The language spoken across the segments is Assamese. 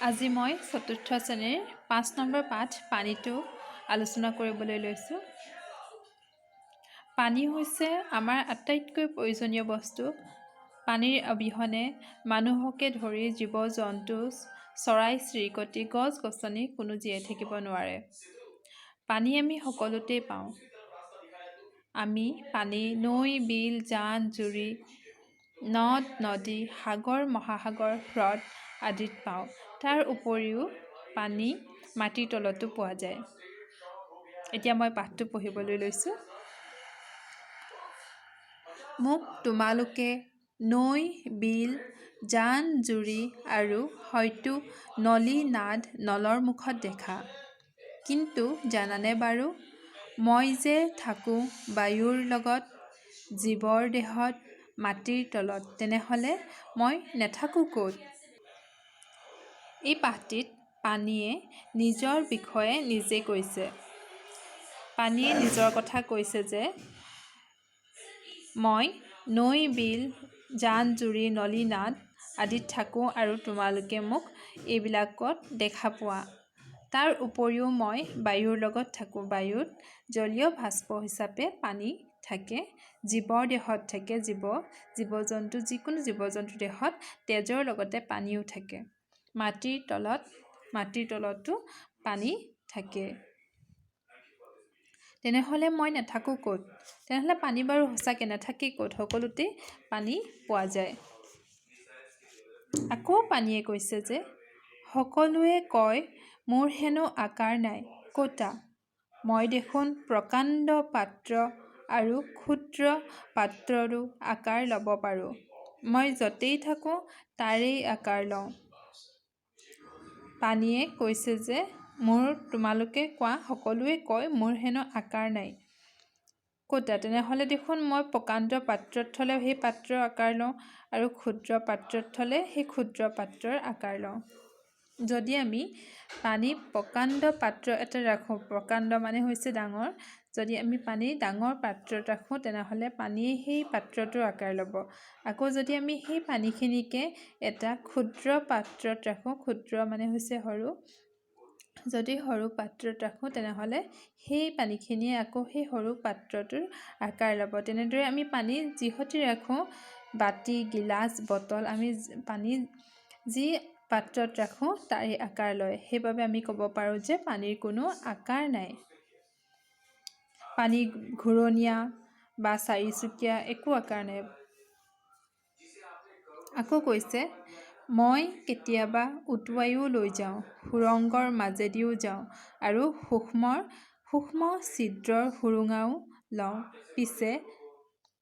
আজি মই চতুৰ্থ শ্ৰেণীৰ ৫ নম্বৰ পাঠ পানীটো আলোচনা কৰিবলৈ লৈছোঁ। পানী হৈছে আমাৰ আটাইতকৈ প্ৰয়োজনীয় বস্তু। পানীৰ অবিহনে মানুহকে ধৰি জীৱ-জন্তু, চৰাই-চিৰিকটি, গছ-গছনি কোনো জীয়াই থাকিব নোৱাৰে। পানী আমি সকলোতেই পাওঁ। আমি পানী নৈ, বিল, জান-জুৰি, নদ-নদী, সাগৰ, মহাসাগৰ, হ্ৰদ আদিত পাওঁ। তাৰ উপৰিও পানী মাটিৰ তলতো পোৱা যায়। এতিয়া মই পাঠটো পঢ়িবলৈ লৈছোঁ। মোক তোমালোকে নৈ, বিল, জান-জুৰি আৰু হয়তো নলী-নাদ, নলৰ মুখত দেখা। কিন্তু জানানে বাৰু, মই যে থাকোঁ বায়ুৰ লগত, জীৱৰ দেহত, মাটিৰ তলত, তেনেহ'লে মই নেথাকোঁ ক'ত? এই পাঠটিত পানীয়ে নিজৰ বিষয়ে নিজে কৈছে। পানীয়ে নিজৰ কথা কৈছে যে মই নৈ, বিল, জান-জুৰি, নলী-নাদ আদিত থাকোঁ আৰু তোমালোকে মোক এইবিলাকত দেখা পোৱা। তাৰ উপৰিও মই বায়ুৰ লগত থাকোঁ। বায়ুত জলীয় বাষ্প হিচাপে পানী থাকে। জীৱৰ দেহত থাকে। জীৱ-জন্তু, যিকোনো জীৱ-জন্তুৰ দেহত তেজৰ লগতে পানীও থাকে। মাটিৰ তলতো পানী থাকে। তেনেহ'লে মই নেথাকোঁ ক'ত? তেনেহ'লে পানী বাৰু সঁচাকৈ নাথাকে ক'ত? সকলোতে পানী পোৱা যায়। আকৌ পানীয়ে কৈছে যে সকলোৱে কয় মোৰ হেনো আকাৰ নাই। ক'তা? মই দেখোন প্ৰকাণ্ড পাত্ৰ আৰু ক্ষুদ্ৰ পাত্ৰৰো আকাৰ ল'ব পাৰোঁ। মই য'তেই থাকোঁ তাৰেই আকাৰ লওঁ। পানীয়ে কৈছে যে তোমালোকে কোৱা সকলোৱে কয় মোৰ হেনো আকাৰ নাই। ক'তা? তেনেহ'লে দেখোন মই প্ৰকাণ্ড পাত্ৰত থ'লে সেই পাত্ৰৰ আকাৰ লওঁ আৰু ক্ষুদ্ৰ পাত্ৰত থ'লে সেই ক্ষুদ্ৰ পাত্ৰৰ আকাৰ লওঁ। যদি আমি পানী প্ৰকাণ্ড পাত্ৰ এটাত ৰাখোঁ, প্ৰকাণ্ড মানে হৈছে ডাঙৰ, যদি আমি পানী ডাঙৰ পাত্ৰত ৰাখোঁ তেনেহ'লে পানীয়ে সেই পাত্ৰটোৰ আকাৰ ল'ব। আকৌ যদি আমি সেই পানীখিনিকে এটা ক্ষুদ্ৰ পাত্ৰত ৰাখোঁ, ক্ষুদ্ৰ মানে হৈছে সৰু, যদি সৰু পাত্ৰত ৰাখোঁ তেনেহ'লে সেই পানীখিনিয়ে আকৌ সেই সৰু পাত্ৰটোৰ আকাৰ ল'ব। তেনেদৰে আমি পানী যিহতে ৰাখোঁ, বাতি, গিলাচ, বটল, আমি পানী যি পাত্ৰত ৰাখোঁ তাৰেই আকাৰ লয়। সেইবাবে আমি ক'ব পাৰোঁ যে পানীৰ কোনো আকাৰ নাই। পানী ঘূৰণীয়া বা চাৰিচুকীয়া একো আকাৰ নাই। আকৌ কৈছে মই কেতিয়াবা উটুৱাইও লৈ যাওঁ, সুৰংগৰ মাজেদিও যাওঁ আৰু সূক্ষ্ম ছিদ্ৰৰ সুৰুঙাও লওঁ।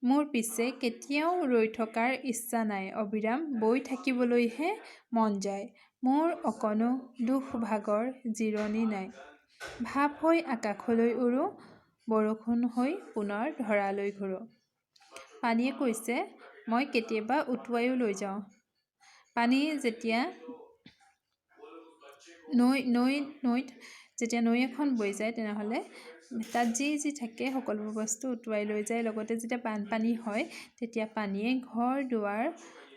মোৰ পিছে কেতিয়াও ৰৈ থকাৰ ইচ্ছা নাই, অবিৰাম বৈ থাকিবলৈহে মন যায়। মোৰ অকণো দুখ-ভাগৰ জিৰণি নাই। ভাৱ হৈ আকাশলৈ উৰোঁ, বৰষুণ হৈ পুনৰ ধৰালৈ ঘূৰোঁ। পানীয়ে কৈছে মই কেতিয়াবা উটুৱাইও লৈ যাওঁ। পানী যেতিয়া নৈত যেতিয়া নৈ এখন বৈ যায় তেনেহ'লে তাত যি থাকে সকলোবোৰ বস্তু উটুৱাই লৈ যায়। লগতে যেতিয়া বানপানী হয় তেতিয়া পানীয়ে ঘৰ-দুৱাৰ,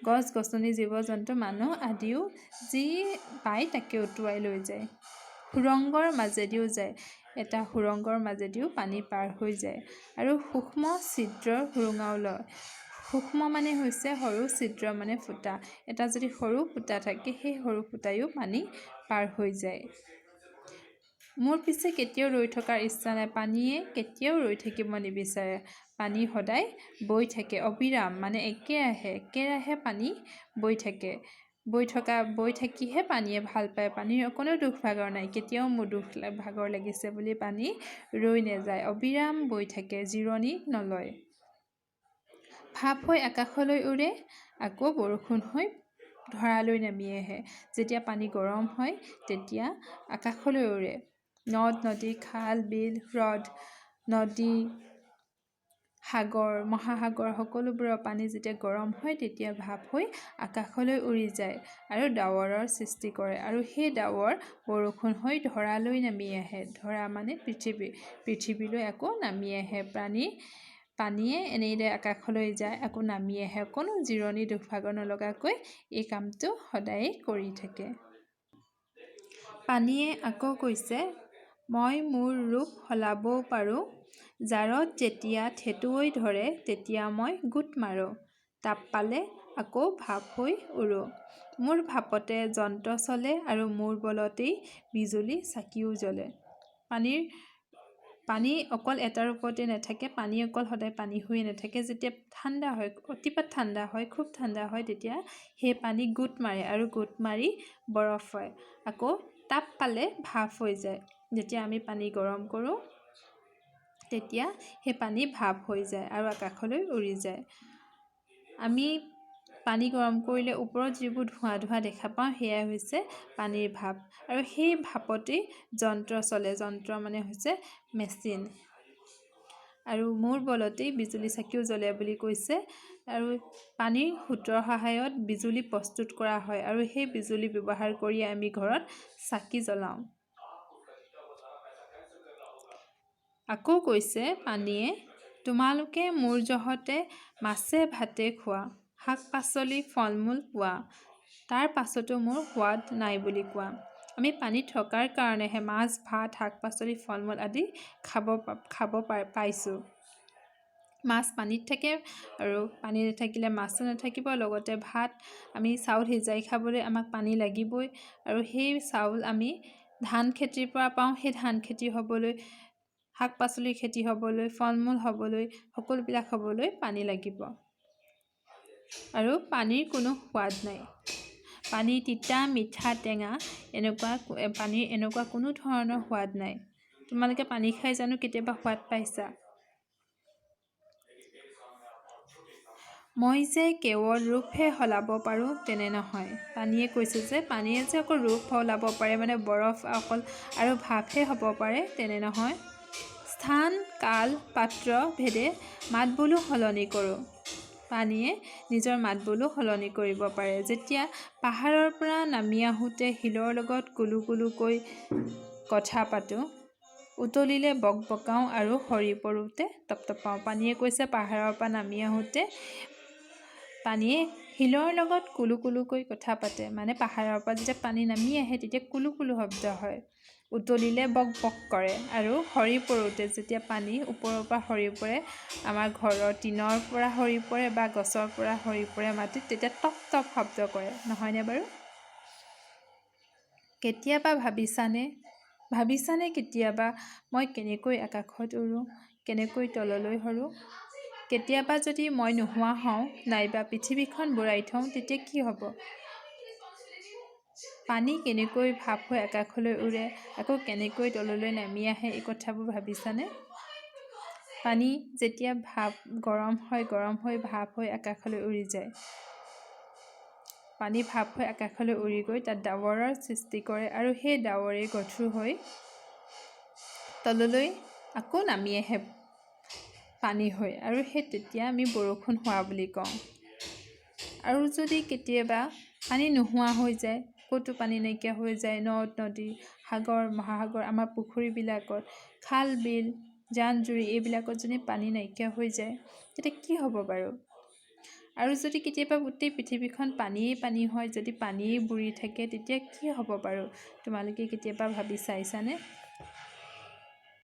গছ-গছনি, জীৱ-জন্তু, মানুহ আদিও যি পায় তাকে উটুৱাই লৈ যায়। সুৰংগৰ মাজেদিও যায়। এটা সুৰংগৰ মাজেদিও পানী পাৰ হৈ যায় আৰু সূক্ষ্ম ছিদ্ৰৰ সুৰুঙাও লয়। সূক্ষ্ম মানে হৈছে সৰু, ছিদ্ৰ মানে ফুটা। এটা যদি সৰু ফুটা থাকে সেই সৰু ফুটাইও পানী পাৰ হৈ যায়। মোৰ পিছে কেতিয়াও ৰৈ থকাৰ ইচ্ছা নাই। পানীয়ে কেতিয়াও ৰৈ থাকিব নিবিচাৰে। পানী সদায় বৈ থাকে। অবিৰাম মানে একেৰাহে পানী বৈ থাকে। বৈ থাকিহে পানীয়ে ভাল পায়। পানীৰ অকণো দুখ-ভাগৰ নাই। কেতিয়াও মোৰ দুখ-ভাগৰ লাগিছে বুলি পানী ৰৈ নাযায়। অবিৰাম বৈ থাকে, জিৰণি নলয়। ভাৱ হৈ আকাশলৈ উৰে, আকৌ বৰষুণ হৈ ধৰালৈ নামি আহে। যেতিয়া পানী গৰম হয় তেতিয়া আকাশলৈ উৰে। নদ-নদী, খাল-বিল, হ্ৰদ, নদী, সাগৰ, মহাসাগৰ সকলোবোৰৰ পানী যেতিয়া গৰম হয় তেতিয়া ভাৱ হৈ আকাশলৈ উৰি যায় আৰু ডাৱৰৰ সৃষ্টি কৰে আৰু সেই ডাৱৰ বৰষুণ হৈ ধৰালৈ নামি আহে। ধৰা মানে পৃথিৱীলৈ আকৌ নামি আহে। পানীয়ে এনেদৰে আকাশলৈ যায় আকৌ নামি আহে। অকণো জিৰণি দুখ-ভাগৰ নলগাকৈ এই কামটো সদায়েই কৰি থাকে। পানীয়ে আকৌ কৈছে, মই মোৰ ৰূপ সলাবও পাৰোঁ, জাৰত যেতিয়া থেতুৱৈ ধৰে তেতিয়া মই গোট মাৰোঁ, তাপ পালে আকৌ ভাপ হৈ উৰোঁ। মোৰ ভাপতে যন্ত্ৰ চলে আৰু মোৰ বলতেই বিজুলী চাকিও জ্বলে। পানী অকল এটাৰ ওপৰতে নাথাকে, পানী অকল সদায় পানী হৈয়ে নাথাকে। যেতিয়া ঠাণ্ডা হয়, অতিপাত ঠাণ্ডা হয়, খুব ঠাণ্ডা হয়, তেতিয়া সেই পানী গোট মাৰে আৰু গোট মাৰি বৰফ হয়। আকৌ তাপ পালে ভাপ হৈ যায়। যেতিয়া আমি পানী গৰম কৰোঁ তেতিয়া সেই পানী ভাপ হৈ যায় আৰু আকাশলৈ উৰি যায়। আমি পানী গৰম কৰিলে ওপৰত যিবোৰ ধোঁৱা দেখা পাওঁ সেয়াই হৈছে পানীৰ ভাপ। আৰু সেই ভাপতেই যন্ত্ৰ চলে। যন্ত্ৰ মানে হৈছে মেচিন। আৰু মোৰ বলতেই বিজুলী চাকিও জ্বলে বুলি কৈছে। আৰু পানীৰ সোঁতৰ সহায়ত বিজুলী প্ৰস্তুত কৰা হয় আৰু সেই বিজুলী ব্যৱহাৰ কৰি আমি ঘৰত চাকি জ্বলাওঁ। আকৌ কৈছে পানীয়ে, তোমালোকে মোৰ জহতে মাছে ভাতে খোৱা, শাক পাচলি ফল মূল পোৱা, তাৰ পাছতো মোৰ সোৱাদ নাই বুলি কোৱা। আমি পানীত থকাৰ কাৰণেহে মাছ ভাত শাক পাচলি ফল মূল আদি খাব পাইছোঁ। মাছ পানীত থাকে আৰু পানী নাথাকিলে মাছো নাথাকিব। লগতে ভাত, আমি চাউল সিজাই খাবলৈ আমাক পানী লাগিবই। আৰু সেই চাউল আমি ধান খেতিৰ পৰা পাওঁ। সেই ধান খেতি হ'বলৈ, শাক পাচলিৰ খেতি হ'বলৈ, ফল মূল হ'বলৈ, সকলোবিলাক হ'বলৈ পানী লাগিব। আৰু পানীৰ কোনো সোৱাদ নাই। পানী তিতা মিঠা টেঙা পানীৰ এনেকুৱা কোনো ধৰণৰ সোৱাদ নাই। তোমালোকে পানী খাই জানো কেতিয়াবা সোৱাদ পাইছা? মই যে কেৱল ৰূপহে সলাব পাৰোঁ তেনে নহয়। পানীয়ে কৈছে যে পানীয়ে যে অকল ৰূপ সলাব পাৰে, মানে বৰফ অকল আৰু ভাপহে হ'ব পাৰে তেনে নহয়। স্থান কাল পাত্ৰ ভেদে মাত বোলো সলনি কৰোঁ। পানীয়ে নিজৰ মাত বোলো সলনি কৰিব পাৰে। যেতিয়া পাহাৰৰ পৰা নামি আহোঁতে শিলৰ লগত কুলু কুলুকৈ কথা পাতোঁ, উতলিলে বকবকাওঁ আৰু সৰি পৰোঁতে তপতপাওঁ। পানীয়ে কৈছে পাহাৰৰ পৰা নামি আহোঁতে পানীয়ে শিলৰ লগত কুলু কুলুকৈ কথা পাতে। মানে পাহাৰৰ পৰা যেতিয়া পানী নামি আহে তেতিয়া কুলু কুলু শব্দ হয়, উতলিলে বক বক কৰে আৰু সৰি পৰোঁতে যেতিয়া পানী ওপৰৰ পৰা সৰি পৰে, আমাৰ ঘৰৰ টিনৰ পৰা সৰি পৰে বা গছৰ পৰা সৰি পৰে মাটিত, তেতিয়া টপ টপ শব্দ কৰে। নহয়নে বাৰু? কেতিয়াবা ভাবিছানে কেতিয়াবা মই কেনেকৈ আকাশত উৰোঁ, কেনেকৈ তললৈ সৰোঁ? কেতিয়াবা যদি মই নোহোৱা হওঁ নাইবা পৃথিৱীখন বুৰাই থওঁ তেতিয়া কি হ'ব? পানী কেনেকৈ ভাপ হৈ আকাশলৈ উৰে, আকৌ কেনেকৈ তললৈ নামি আহে, এই কথাবোৰ ভাবিছানে? পানী যেতিয়া গৰম হৈ ভাপ হৈ আকাশলৈ উৰি যায়। পানী ভাপ হৈ আকাশলৈ উৰি গৈ তাত ডাৱৰৰ সৃষ্টি কৰে আৰু সেই ডাৱৰেই গধুৰ হৈ তললৈ আকৌ নামি আহে পানী হৈ, আৰু সেই তেতিয়া আমি বৰষুণ হোৱা বুলি কওঁ। আৰু যদি কেতিয়াবা পানী নোহোৱা হৈ যায়, ক'তো পানী নাইকিয়া হৈ যায়, নদ নদী, সাগৰ মহাসাগৰ, আমাৰ পুখুৰীবিলাকত, খাল বিল, জান জুৰি এইবিলাকত যদি পানী নাইকিয়া হৈ যায় তেতিয়া কি হ'ব বাৰু? আৰু যদি কেতিয়াবা গোটেই পৃথিৱীখন পানীয়েই পানী হয়, যদি পানীয়েই বুৰি থাকে তেতিয়া কি হ'ব বাৰু? তোমালোকে কেতিয়াবা ভাবি চাইছানে?